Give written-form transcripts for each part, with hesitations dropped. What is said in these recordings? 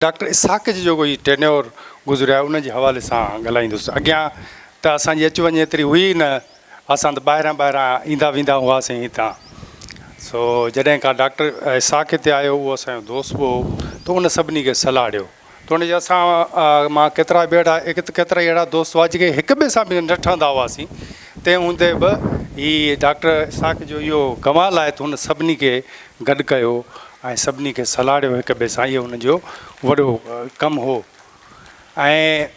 Doctor Ishaq जो कोई tenure गुज़रिया उन जे हवाले सां ॻाल्हाईंदुसि। अॻियां त असांजी अच वञ एतिरी हुई न, असां त ॿाहिरां ईंदा वेंदा हुआसीं हितां। सो जॾहिं खां डॉक्टर इसाक हिते आयो, उहो असांजो दोस्त हुओ, त उन सभिनी खे सलाह ॾियो। त उनजे असां मां केतिरा ई अहिड़ा दोस्त हुआ जेके हिक ॿिए सां बि न ठहंदा हुआसीं। तंहिं हूंदे बि हीअ डॉक्टर इसाक जो इहो कमाल आहे त हुन सभिनी खे गॾु कयो ऐं सभिनी खे सलाह ॾियो हिक ॿिए सां। इहो हुनजो वॾो कमु हो। ऐं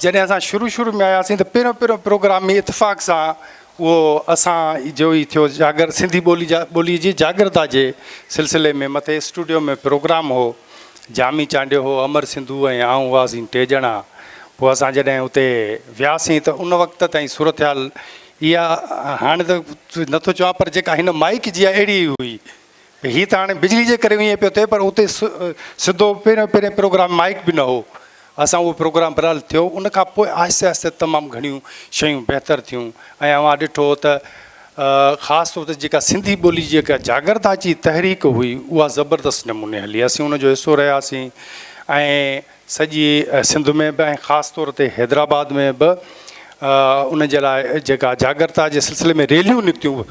जॾहिं असां शुरू में आयासीं त पहिरियों प्रोग्राम में इतफ़ाक़ सां उहो असां जो ई थियो सिंधी ॿोली जी जागरता जे सिलसिले में मथे स्टूडियो में प्रोग्राम हो। जामी चांडियो हो, अमर सिंधू ऐं आऊं हुआसीं 3 ॼणा। पोइ असां जॾहिं उते वियासीं त उन वक़्त ताईं सूरत हाल इहा, हाणे त नथो चवां, पर जेका हिन माइक जी आहे अहिड़ी हुई। हीअ त हाणे बिजली जे करे ईअं पियो थिए, पर उते सिधो पहिरें प्रोग्राम माइक बि न हो। असां उहो प्रोग्राम बहरहाल थियो। उन खां पोइ आहिस्ते आहिस्ते तमामु घणियूं शयूं बहितर थियूं। ऐं अवां ॾिठो त ख़ासि तौर ते जेका सिंधी ॿोली जी जेका जागरता जी तहरीक हुई, उहा ज़बरदस्त नमूने हली। असीं उनजो हिसो रहियासीं ऐं सॼी सिंध में बि ऐं ख़ासि तौर ते हैदराबाद में बि उन जे लाइ जेका जागरता जे सिलसिले में रैलियूं निकितियूं,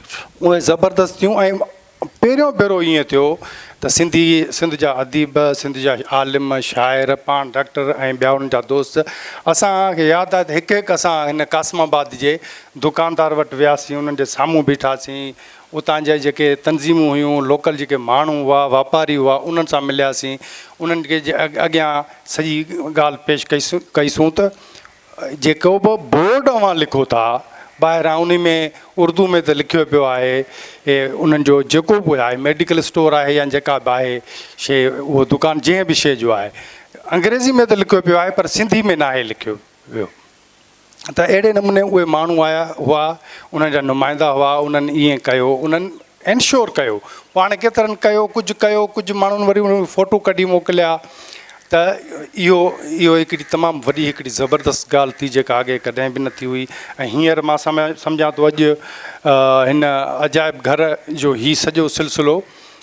उहे ज़बरदस्त थियूं। ऐं पहिरियों भेरो ईअं थियो त सिंध जा अदीब, सिंध जा आलिम, शाइर, पाण डॉक्टर ऐं ॿिया उन्हनि जा दोस्त, असांखे यादि आहे त हिकु असां हिन कासमाबाद जे दुकानदार वटि वियासीं, उन्हनि जे साम्हूं बीठासीं। उतां जा जेके तंज़ीमूं हुयूं, लोकल जेके माण्हू हुआ, वापारी हुआ, उन्हनि सां मिलियासीं। उन्हनि खे अॻियां सॼी ॻाल्हि पेश कईसूं त जेको बि बोर्ड अवां लिखो था ॿाहिरां, उन में उर्दू में त लिखियो पियो आहे उन्हनि जो जेको बि आहे मेडिकल स्टोर आहे या जेका बि आहे शइ, उहो दुकानु जंहिं बि शइ जो आहे, अंग्रेज़ी में त लिखियो पियो आहे पर सिंधी में न आहे लिखियो वियो। त अहिड़े नमूने उहे माण्हू आया हुआ, उन्हनि जा नुमाइंदा हुआ। उन्हनि ईअं कयो, उन्हनि एंश्योर कयो। पाण केतिरनि कयो, कुझु माण्हुनि वरी उन फ़ोटो कढी मोकिलिया। त इहो हिकिड़ी तमामु वॾी हिकिड़ी ज़बरदस्त ॻाल्हि थी, जेका अॻे कॾहिं बि न थी हुई। ऐं हींअर मां सम्झां थो अॼु हिन अजाइब घर जो हीउ सॼो सिलसिलो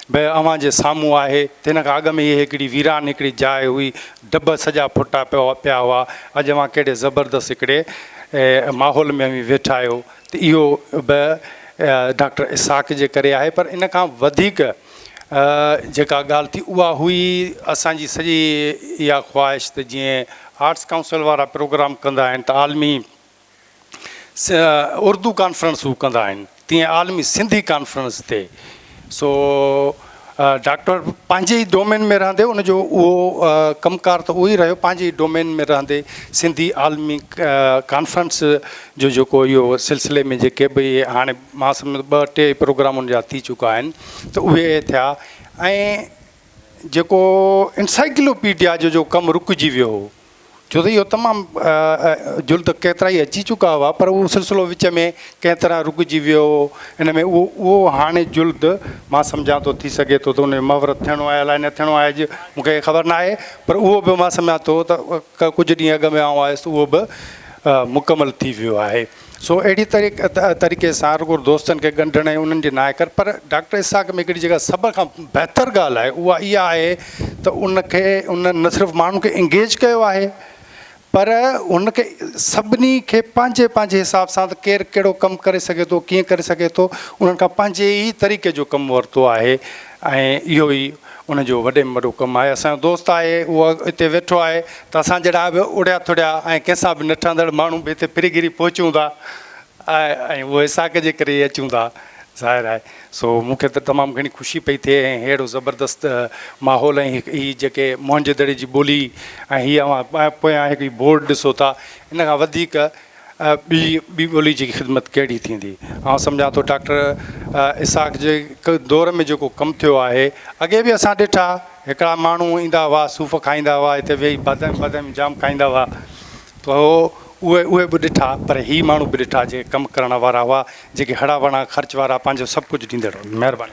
भई अव्हां जे साम्हूं आहे। तिन खां अॻु में इहे हिकिड़ी वीरान हिकिड़ी जाइ हुई, डब सॼा फुटा पिया हुआ। अॼु अव्हां कहिड़े ज़बरदस्त हिकिड़े माहौल में वेठा आहियो। त इहो बि डॉक्टर इसाक जे करे आहे। पर इन खां वधीक जेका ॻाल्हि थी उहा हुई असांजी सॼी इहा ख़्वाहिश त जीअं आर्ट्स काउंसिल वारा प्रोग्राम कंदा आहिनि त आलमी उर्दू कॉन्फ्रेंस हू कंदा आहिनि, तीअं आलमी सिंधी कॉन्फ्रेंस थिए। सो डॉक्टर पंहिंजे ई डोमेन में रहंदे, उनजो उहो कमकार त उहो ई रहियो, पंहिंजे ई डोमेन में रहंदे सिंधी आलमी कॉन्फ्रेंस जो जेको इहो सिलसिले में जेके बि हाणे मां सम्झो 2-3 प्रोग्राम उन जा थी चुका आहिनि, त उहे थिया। ऐं जेको इंसाइक्लोपीडिया जो कमु रुकिजी वियो हो, छो त इहो तमामु जुल्द केतिरा ई अची चुका हुआ, पर उहो सिलसिलो विच में कंहिं तरह रुकिजी वियो। इन में उहो हाणे जुल्द मां सम्झां थो थी सघे थो त उन जो महूरत थियणो आहे, अलाए न थियणो आहे, अॼु मूंखे ख़बर न आहे। पर उहो बि मां सम्झां थो त कुझु ॾींहं अॻु में आउं आयुसि, उहो बि मुकमल थी वियो आहे। सो अहिड़ी तरीक़े सां रुगो दोस्तनि खे ॻंढण ऐं उन्हनि जे नाहे कर। पर डॉक्टर इसाक में हिकिड़ी जेका सभ खां बहितर ॻाल्हि आहे उहा इहा आहे त उन न सिर्फ़ु माण्हुनि खे इंगेज कयो आहे, पर उनखे सभिनी खे पंहिंजे हिसाब सां त केरु कहिड़ो कमु करे सघे थो, कीअं करे सघे थो, उन्हनि खां पंहिंजे ई तरीक़े जो कमु वरितो आहे। ऐं इहो ई उनजो वॾे में वॾो कमु आहे। असांजो दोस्त आहे, उहो हिते वेठो आहे, त असां जहिड़ा बि उड़िया थुड़िया ऐं कंहिंसां बि न ठहंदड़ माण्हू बि हिते फिरी गिरी पहुचूं था ऐं उहो इसाक जे करे ई अचूं था, ज़ाहिर आहे। सो मूंखे त तमामु घणी ख़ुशी पई थिए ऐं अहिड़ो ज़बरदस्त माहौल ऐं हीअ जेके मोहनजोदड़े जी ॿोली ऐं हीअ अवां पोयां हिकिड़ी बोर्ड ॾिसो था, इन खां वधीक ॿी ॿोली जी ख़िदमत कहिड़ी थींदी। ऐं सम्झां थो डॉक्टर इसाक जे दौर में जेको कमु थियो आहे, अॻे बि असां ॾिठा हिकिड़ा माण्हू ईंदा हुआ, सूफ़ खाईंदा हुआ, हिते वेही बादाम जाम खाईंदा हुआ, त उहे बि ॾिठा। पर ही माण्हू बि ॾिठा जेके कमु करण वारा हुआ, जेके हड़ा वड़ा ख़र्च वारा, पंहिंजो सभु कुझु ॾींदड़। महिरबानी।